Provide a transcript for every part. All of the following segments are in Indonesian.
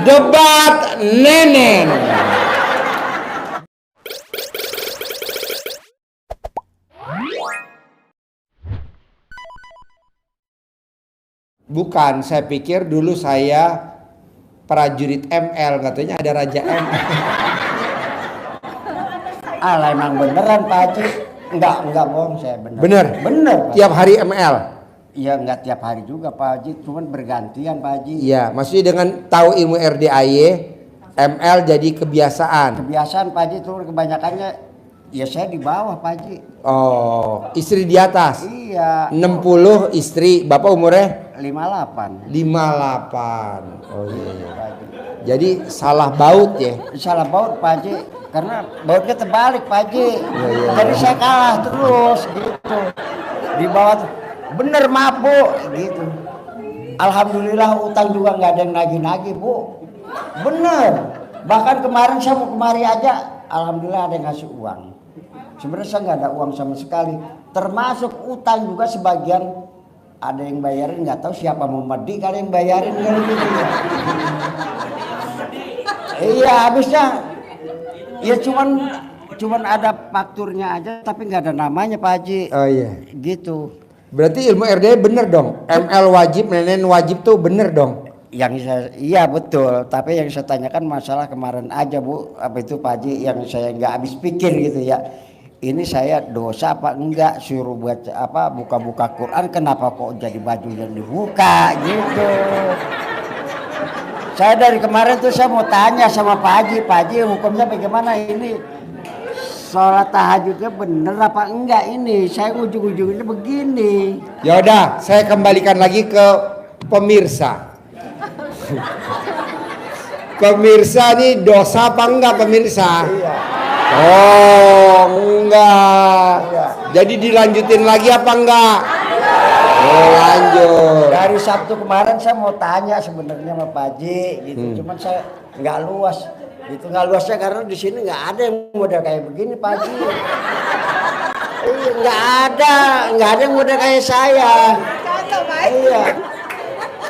Debat Nenen. Bukan, saya pikir dulu saya prajurit ML, katanya ada Raja ML. Alah emang beneran Pak Haji. Enggak bohong saya bener. Bener? Tiap hari ML? Iya enggak tiap hari juga Pak Haji, cuman bergantian Pak Haji. Iya, maksudnya dengan tahu ilmu RDAY, ML jadi kebiasaan. Kebiasaan Pak Haji tuh kebanyakannya ya saya di bawah Pak Haji. Oh, istri di atas? Iya. 60 istri, Bapak umurnya? 58. 58. Oh iya. Jadi salah baut ya? Salah baut Pak Haji, karena bautnya terbalik Pak Haji. Iya. Jadi saya kalah terus gitu. Di bawah bener maaf Bu gitu. Alhamdulillah utang juga nggak ada yang nagih-nagih Bu. Bener. Bahkan kemarin saya mau kemari aja, alhamdulillah ada yang ngasih uang. Sebenarnya saya nggak ada uang sama sekali. Termasuk utang juga sebagian ada yang bayarin, nggak tahu siapa mau medi kali yang bayarin kali gitu ya. Iya habisnya ya cuman ada fakturnya aja tapi nggak ada namanya Pak Haji. Oh iya. Gitu. Berarti ilmu RDAY bener dong? ML wajib, Nenen wajib tuh bener dong? Iya betul, tapi yang saya tanyakan masalah kemarin aja Bu, apa itu Pak Haji yang saya nggak habis pikir gitu ya. Ini saya dosa apa enggak suruh buat apa buka-buka Quran, kenapa kok jadi baju yang dibuka gitu. Saya dari kemarin tuh saya mau tanya sama Pak Haji hukumnya bagaimana ini? Sholat tahajudnya bener apa enggak ini? Saya ujung-ujungnya begini. Ya udah, saya kembalikan lagi ke pemirsa. Pemirsa nih dosa apa enggak pemirsa? Iya. Oh enggak. Iya. Jadi dilanjutin lagi apa enggak? Oh lanjut. Dari Sabtu kemarin saya mau tanya sebenarnya sama Pak Haji gitu, cuman saya nggak luas. Itu nggak luasnya karena di sini nggak ada yang model kayak begini Pak Haji. Nggak ada yang model kayak saya.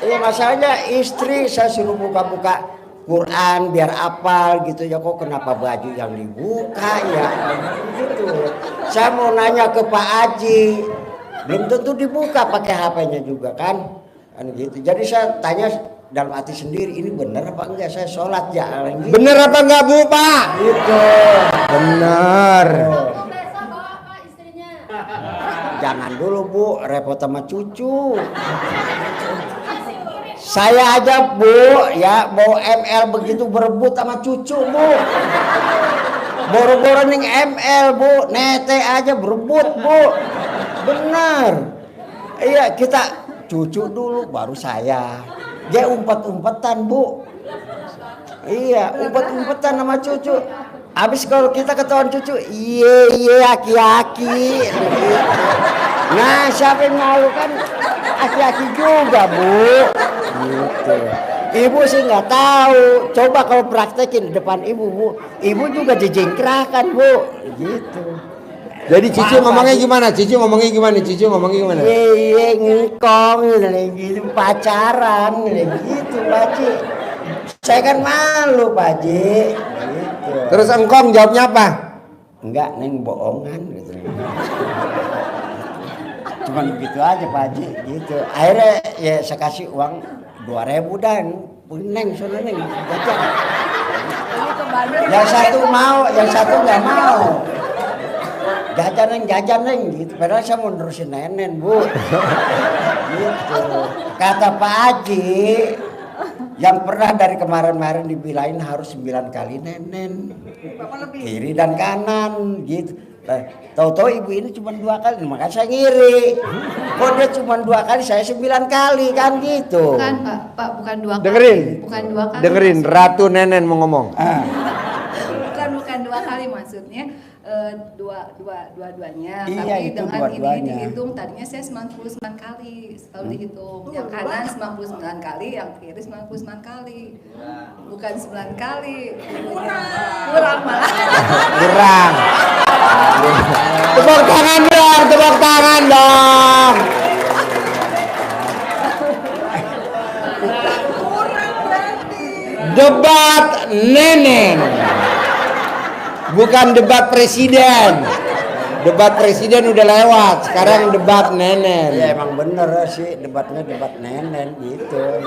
Iya masalahnya istri saya suruh buka-buka Quran biar apal gitu ya, kok kenapa baju yang dibuka ya gitu. Saya mau nanya ke Pak Haji, belum tentu dibuka pakai HP-nya juga kan gitu. Jadi saya tanya dalam hati sendiri, ini bener apa enggak saya sholat ya gitu. Bener apa enggak Bu Pak? Gitu. Bener. Jangan dulu Bu, repot sama cucu. Saya aja Bu ya mau ML begitu berebut sama cucu Bu. Boro-boro ning ML Bu, nete aja berebut Bu. Benar. Iya kita cucu dulu baru saya. Dia umpet-umpetan Bu. Iya umpet-umpetan sama cucu. Habis kalau kita ketahuan cucu, iya aki-aki. Nah siapa yang malu kan aki-aki juga Bu. Gitu. Ibu sih nggak tahu. Coba kalau praktekin di depan ibu Bu, ibu juga dijengkrakan Bu. Gitu. Jadi Cici ngomongnya gimana? Cici ngomongnya gimana? Iya ngkong gitu pacaran gitu Pak Haji. Saya kan malu Pak Haji. Gitu. Terus engkong jawabnya apa? Enggak, neng bohongan gitu. Cuman begitu aja Pak Haji gitu. Akhirnya ya saya kasih uang 2.000 dan neng soalnya neng jajan. Yang satu mau, yang satu nggak mau. Jajan neng gitu. Padahal saya mau nerusin Nenen Bu. Gitu. Kata Pak Haji, yang pernah dari kemarin-kemarin dibilangin harus 9 kali Nenen, kiri dan kanan gitu. Tahu-tahu ibu ini cuma 2 kali, makanya saya ngiri. Kok dia cuma 2 kali, saya 9 kali kan gitu. Bukan Pak, bukan 2 kali. Bukan 2 kali. Dengerin, Ratu Nenen mau ngomong. Bukan 2 kali maksudnya. Dua-duanya, Iya, tapi itu dengan dua-duanya. ini dihitung tadinya saya 99 kali selalu dihitung, yang kanan 99 kali, yang kiri 99 kali, bukan 9 kali, kurang malah. Kurang. Tepuk tangan dong. Debat nenen. Bukan debat presiden. Debat presiden udah lewat, sekarang debat nenen. Ya emang bener sih debatnya debat nenen gitu.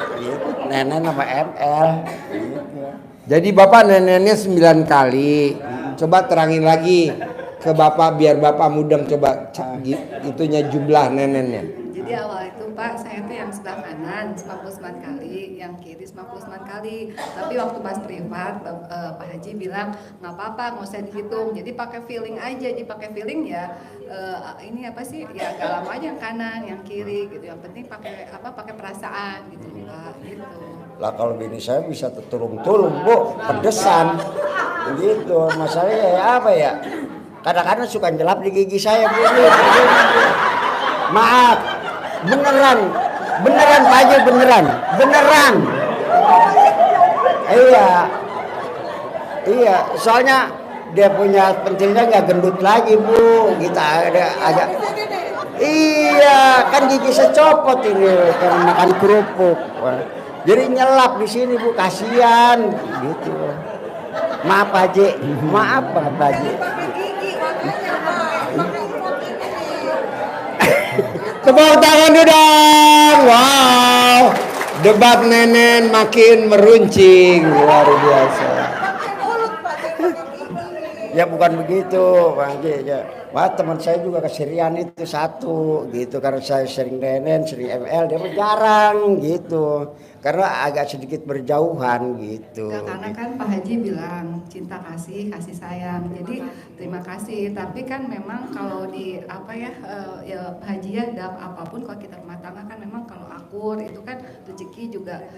Nenen sama ML gitu. Jadi Bapak nenennya 9 kali. Coba terangin lagi ke Bapak biar Bapak mudeng, coba itunya jumlah nenennya. Jadi awal itu Pak, saya tuh yang sebelah kanan 99 kali, yang kiri 99 kali. Tapi waktu pas privat, Pak Haji bilang nggak apa-apa, nggak usah dihitung. Jadi pakai feeling aja, dipakai feeling ya. Ini apa sih? Ya agak lama aja yang kanan, yang kiri gitu. Yang penting pakai apa? Pakai perasaan gitu Pak. Gitu. Lah kalau bini saya bisa tertulung-tulung Bu, pedesan gitu. Masalahnya ya apa ya? Kadang-kadang suka nyelap di gigi saya Bu. Maaf, beneran Pak Haji, beneran. Iya, soalnya dia punya pentilnya nggak gendut lagi Bu, kita ada agak. Iya, kan gigi saya copot ini karena makan kerupuk. Jadi nyelap di sini Bu, kasihan gitu. Maaf Pak Haji, maaf Pak Haji. Tepuk tangan dulu dong. Wow. Debat nenen makin meruncing, luar biasa. Ya bukan begitu Pak Haji ya. Wah teman saya juga keserian itu satu gitu, karena saya sering nenen, sering ML, dia jarang gitu. Karena agak sedikit berjauhan gitu. Nah, karena kan Pak Haji bilang cinta kasih, kasih sayang. Jadi terima kasih. Tapi kan memang kalau di apa ya, ya Pak Haji ya dalam apapun kalau kita rumah tangga kan memang kalau akur itu kan rezeki juga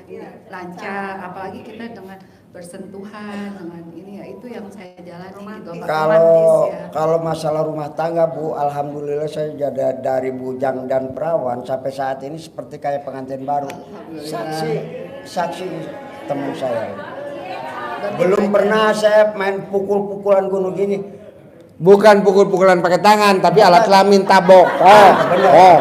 lancar. Apalagi kita dengan bersentuhan dengan ini ya, itu yang saya jalani gitu. Kalau masalah rumah tangga Bu, alhamdulillah saya jadi dari bujang dan perawan sampai saat ini seperti kayak pengantin baru. Saksi teman saya. Belum pernah saya main pukul-pukulan gunung gini. Bukan pukul-pukulan pakai tangan, tapi alat kelamin tabok. Bener.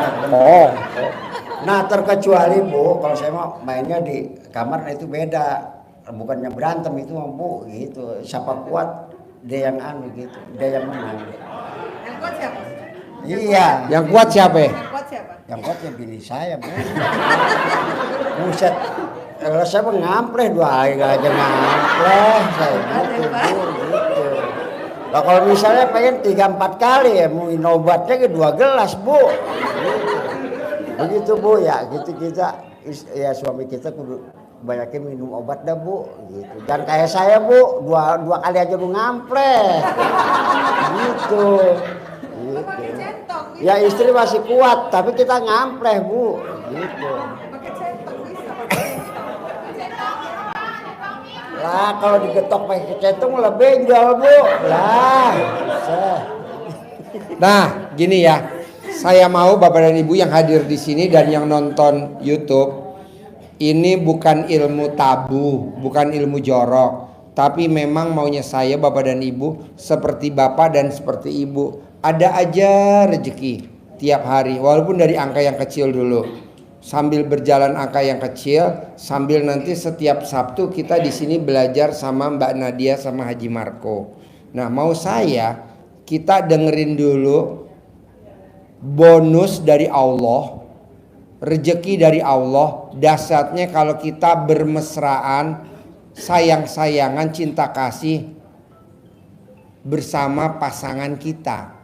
Nah terkecuali Bu, kalau saya mau mainnya di kamar, nah itu beda. Bukannya berantem itu Bu gitu. Siapa kuat dia yang anu gitu, dia yang menang. Yang kuat siapa? Iya. Yang kuat siapa? Yang kuat siapa? Yang kuat ya bini saya Bu. Buset. Kalau saya mau ngampleh 2 hari aja ngampleh saya gitu Bu gitu. Nah, kalau misalnya pengen 3-4 kali ya mau obatnya ke 2 gelas Bu. Begitu Bu ya, gitu kita ya suami kita kudu banyakin minum obat dah Bu gitu. Dan kayak saya Bu, dua kali aja Bu ngampleh. Gitu. Ya istri masih kuat, tapi kita ngampleh Bu gitu. Lah kalau digetok pakai kecentong lebih benjol Bu. Lah. Nah, gini ya. Saya mau Bapak dan Ibu yang hadir di sini dan yang nonton YouTube, ini bukan ilmu tabu, bukan ilmu jorok, tapi memang maunya saya Bapak dan Ibu seperti Bapak dan seperti Ibu. Ada aja rezeki tiap hari, walaupun dari angka yang kecil dulu. Sambil berjalan angka yang kecil, sambil nanti setiap Sabtu kita di sini belajar sama Mbak Nadia sama Haji Marco. Nah, mau saya kita dengerin dulu bonus dari Allah, rezeki dari Allah. Dasarnya kalau kita bermesraan, sayang-sayangan, cinta kasih bersama pasangan kita.